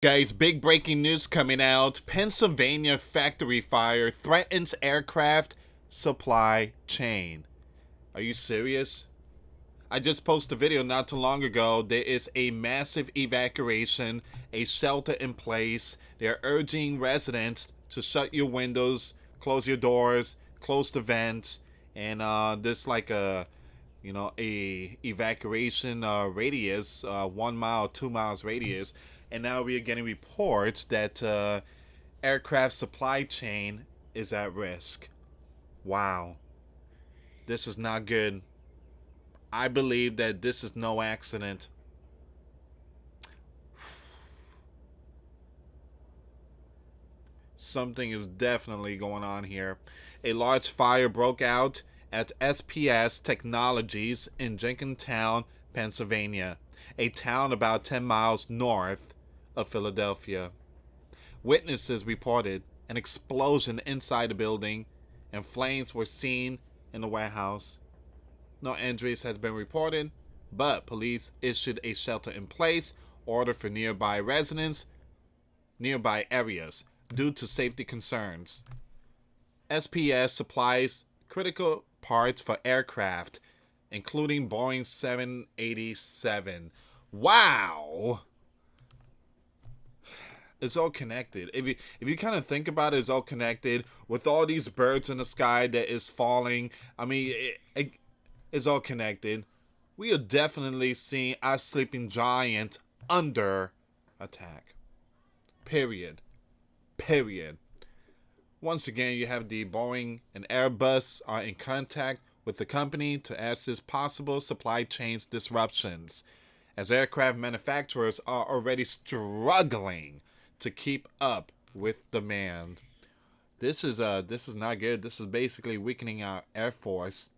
Guys, big breaking news coming out. Pennsylvania factory fire threatens aircraft supply chain. Are you serious? I just posted a video not too long ago. There is a massive evacuation, a shelter in place. They're urging residents to shut your windows, close your doors, close the vents, and there's like a evacuation radius, 1 mile, 2 miles radius, and now we are getting reports that aircraft supply chain is at risk. Wow, this is not good. I believe that this is no accident. Something is definitely going on here. A large fire broke out at SPS Technologies in Jenkintown, Pennsylvania, a town about 10 miles north of Philadelphia. Witnesses reported an explosion inside the building, and flames were seen in the warehouse. No injuries has been reported, but police issued a shelter in place order for nearby areas due to safety concerns. SPS supplies critical parts for aircraft, including Boeing 787. Wow! It's all connected. If you kind of think about it, it's all connected with all these birds in the sky that is falling. I mean, it's all connected. We are definitely seeing our sleeping giant under attack. Period. Period. Once again, you have the Boeing and Airbus are in contact with the company to assess possible supply chain disruptions, as aircraft manufacturers are already struggling to keep up with demand. This is not good. This is basically weakening our Air Force,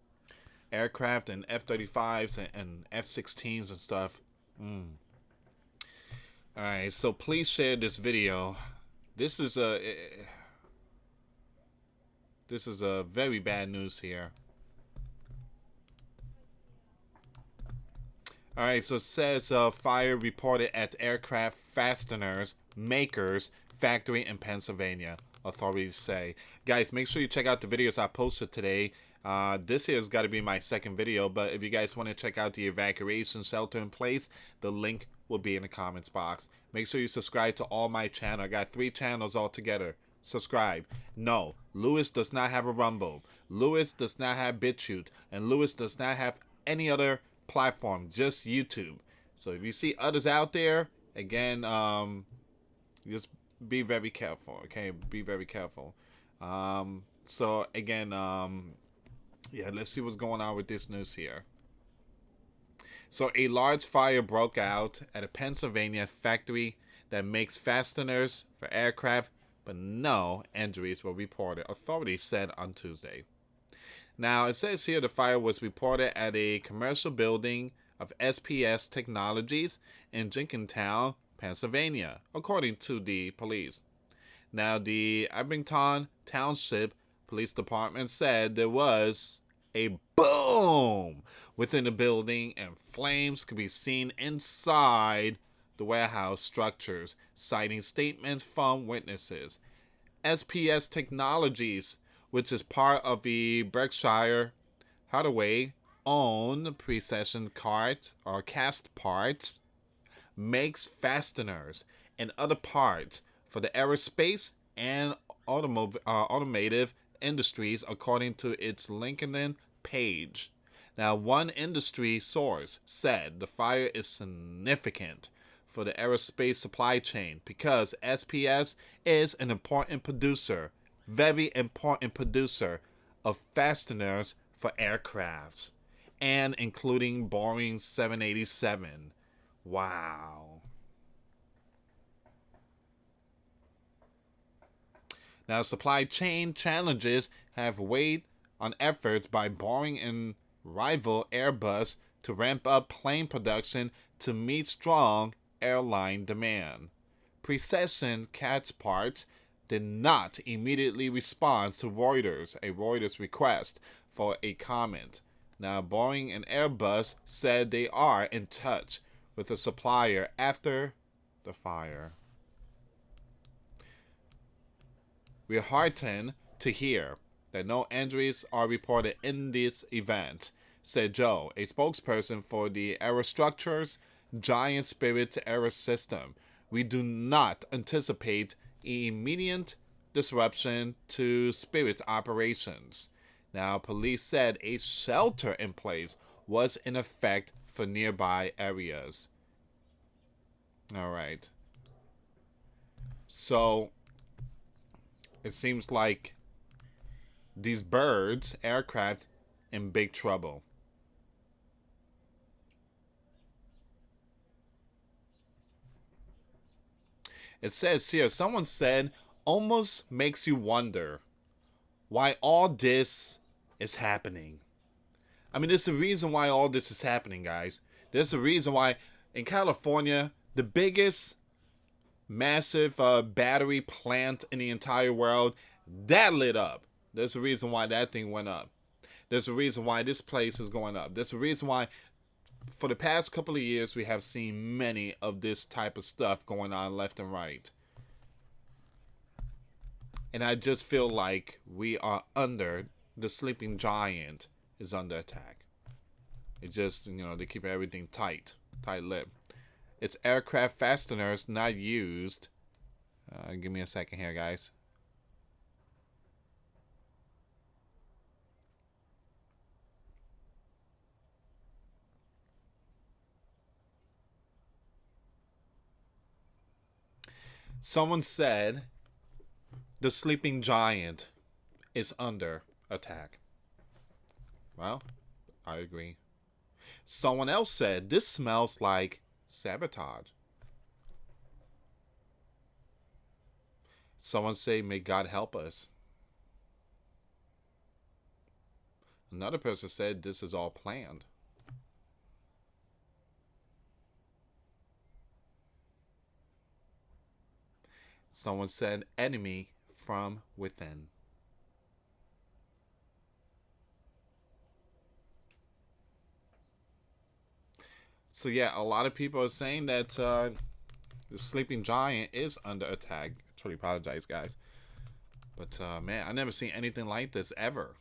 aircraft and F-35s and F-16s and stuff. All right, so please share this video. This is a very bad news here. All right, so it says fire reported at aircraft fasteners makers factory in Pennsylvania. Authorities say. Guys, make sure you check out the videos I posted today. This here has got to be my second video, but if you guys want to check out the evacuation shelter in place, the link will be in the comments box. Make sure you subscribe to all my channel. I got 3 channels altogether. Subscribe. No, Lewis does not have a Rumble. Lewis does not have BitChute, and Lewis does not have any other platform, just YouTube. So if you see others out there, again, just be very careful. Okay, be very careful. So again, yeah, let's see what's going on with this news here. So a large fire broke out at a Pennsylvania factory that makes fasteners for aircraft, but no injuries were reported, authorities said on Tuesday. Now, it says here the fire was reported at a commercial building of SPS Technologies in Jenkintown, Pennsylvania, according to the police. Now, the Abington Township Police Department said there was a boom within the building and flames could be seen inside the warehouse structures, citing statements from witnesses. SPS Technologies, which is part of the Berkshire Hathaway owned Precision Cart or Cast Parts, makes fasteners and other parts for the aerospace and automotive industries, according to its LinkedIn page. Now, one industry source said the fire is significant for the aerospace supply chain because SPS is an important producer, very important producer of fasteners for aircrafts, and including Boeing 787. Wow. Now, supply chain challenges have weighed on efforts by Boeing and rival Airbus to ramp up plane production to meet strong airline demand. Precision Cat's parts did not immediately respond to a Reuters request for a comment. Now, Boeing and Airbus said they are in touch with the supplier after the fire. We're heartened to hear that no injuries are reported in this event, said Joe, a spokesperson for the Aerostructures Giant Spirit Aero System. We do not anticipate immediate disruption to Spirit operations. Now, police said a shelter in place was in effect for nearby areas. All right. So, it seems like these birds, aircraft, in big trouble. It says here, someone said, almost makes you wonder why all this is happening. I mean, there's a reason why all this is happening, guys. There's a reason why in California, the biggest massive battery plant in the entire world, that lit up. There's a reason why that thing went up. There's a reason why this place is going up. There's a reason why for the past couple of years we have seen many of this type of stuff going on left and right. And I just feel like we are under, the sleeping giant is under attack. It just, they keep everything tight-lipped. It's aircraft fasteners not used. Give me a second here, guys. Someone said the sleeping giant is under attack. Well, I agree. Someone else said this smells like sabotage. Someone say, may God help us. Another person said this is all planned. Someone said enemy from within. So yeah, a lot of people are saying that the sleeping giant is under attack. I truly apologize, guys. But man, I never seen anything like this ever.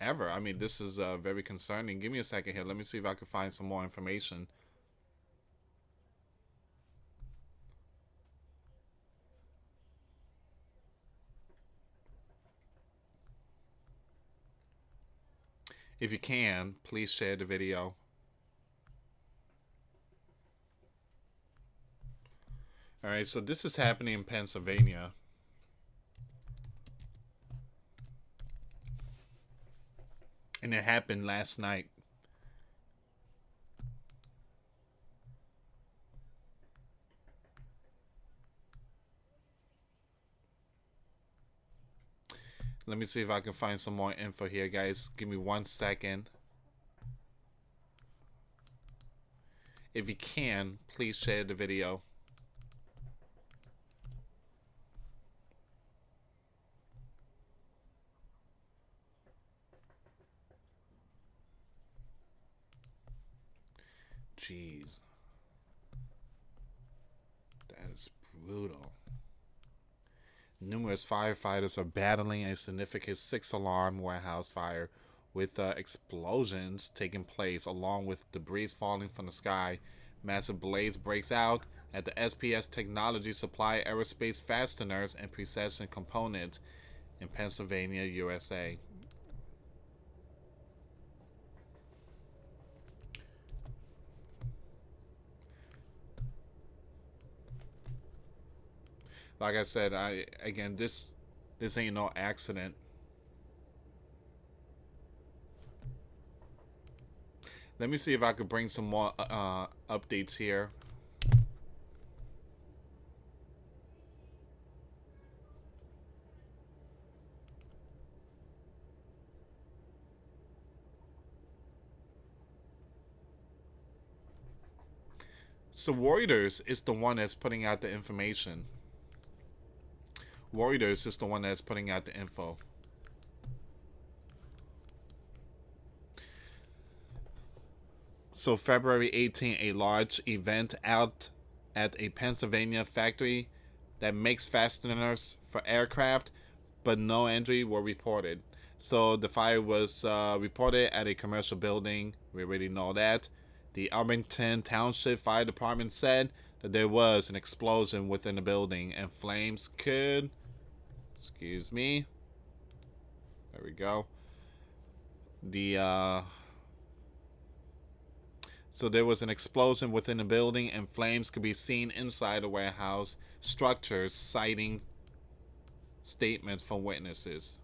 I mean, this is very concerning. Give me a second here. Let me see if I can find some more information. If you can, please share the video. Alright, so this is happening in Pennsylvania. And it happened last night. Let me see if I can find some more info here, guys. Give me 1 second. If you can, please share the video. Jeez. That is brutal. Numerous firefighters are battling a significant 6-alarm warehouse fire with explosions taking place along with debris falling from the sky. Massive blaze breaks out at the SPS Technology Supply Aerospace Fasteners and Precision Components in Pennsylvania, USA. Like I said, this ain't no accident. Let me see if I could bring some more updates here. So Reuters is the one that's putting out the information. Reuters is the one that's putting out the info. So February 18, a large event out at a Pennsylvania factory that makes fasteners for aircraft but no injury were reported. So the fire was reported at a commercial building. We already know that. The Arlington Township Fire Department said that there was an explosion within the building and flames could, excuse me, there we go. So there was an explosion within the building and flames could be seen inside the warehouse structures, citing statements from witnesses.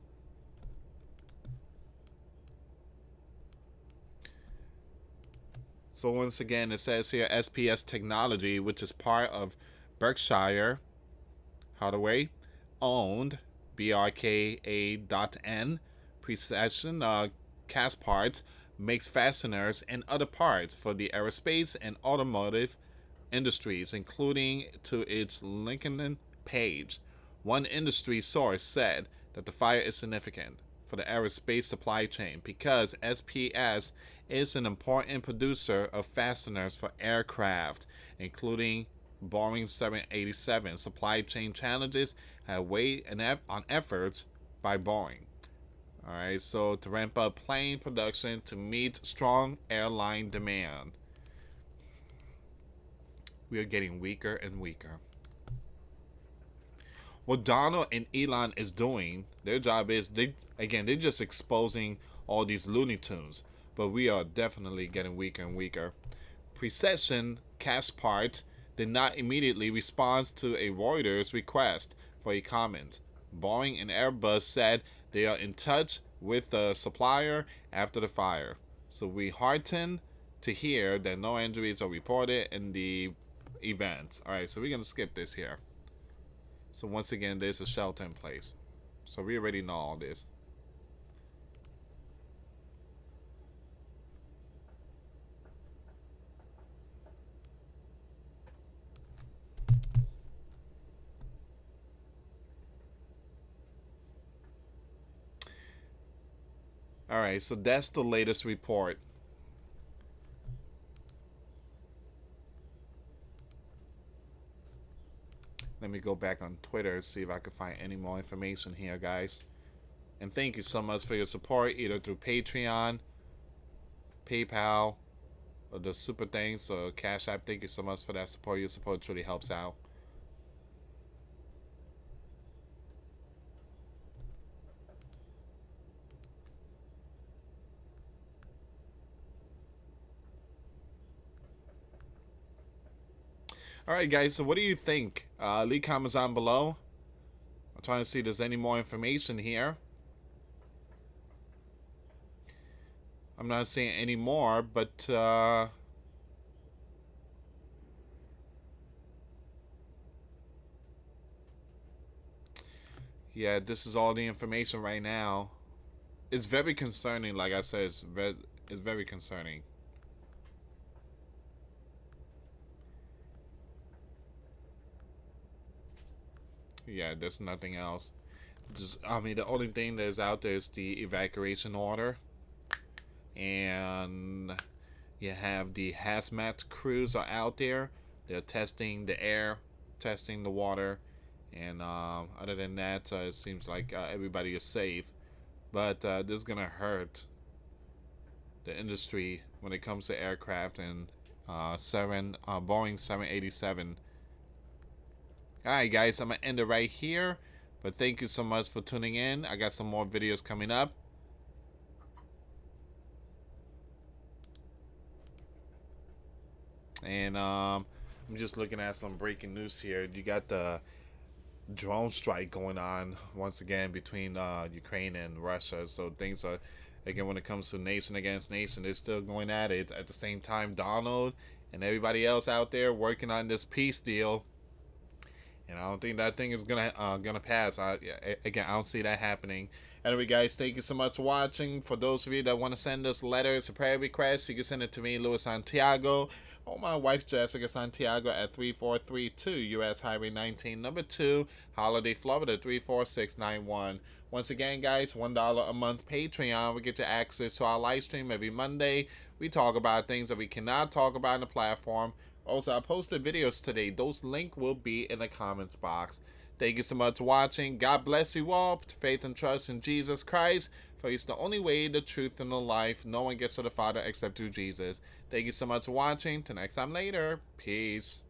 So once again, it says here SPS Technology, which is part of Berkshire Hathaway, owned BRKA.N Precision Cast Parts, makes fasteners and other parts for the aerospace and automotive industries, including to its LinkedIn page. One industry source said that the fire is significant for the aerospace supply chain because SPS is an important producer of fasteners for aircraft, including Boeing 787. Supply chain challenges have weighed on efforts by Boeing. All right, so to ramp up plane production to meet strong airline demand. We are getting weaker and weaker. What Donald and Elon is doing, their job is they're just exposing all these Looney Tunes, but we are definitely getting weaker and weaker. Precision Cast Parts did not immediately respond to a Reuters request for a comment. Boeing and Airbus said they are in touch with the supplier after the fire. So we heartened to hear that no injuries are reported in the event. All right, so we're going to skip this here. So once again, there's a shelter in place. So we already know all this. All right, so that's the latest report. Let me go back on Twitter, see if I can find any more information here, guys. And thank you so much for your support, either through Patreon, PayPal, or the Super Thanks, or Cash App. Thank you so much for that support. Your support truly helps out. Alright, guys, so what do you think? Leave comments down below. I'm trying to see if there's any more information here. I'm not seeing any more, but yeah, this is all the information right now. It's very concerning, like I said, it's very concerning. Yeah, there's nothing else. The only thing that's out there is the evacuation order. And you have the hazmat crews are out there. They're testing the air, testing the water. And other than that, it seems like everybody is safe. But this is going to hurt the industry when it comes to aircraft and Boeing 787. Alright, guys, I'm going to end it right here. But thank you so much for tuning in. I got some more videos coming up. And I'm just looking at some breaking news here. You got the drone strike going on once again between Ukraine and Russia. So things are, again, when it comes to nation against nation, they're still going at it. At the same time, Donald and everybody else out there working on this peace deal. And I don't think that thing is gonna pass. I don't see that happening. Anyway, guys, thank you so much for watching. For those of you that want to send us letters or prayer requests, you can send it to me, US Santiago, or my wife, Jessica Santiago, at 3432 US Highway 19, number 2, Holiday, Florida, 34691. Once again, guys, $1 a month Patreon. We get you access to our live stream every Monday. We talk about things that we cannot talk about in the platform. Also, I posted videos today. Those links will be in the comments box. Thank you so much for watching. God bless you all. Put faith and trust in Jesus Christ, for He's the only way, the truth, and the life. No one gets to the Father except through Jesus. Thank you so much for watching. Till next time later. Peace.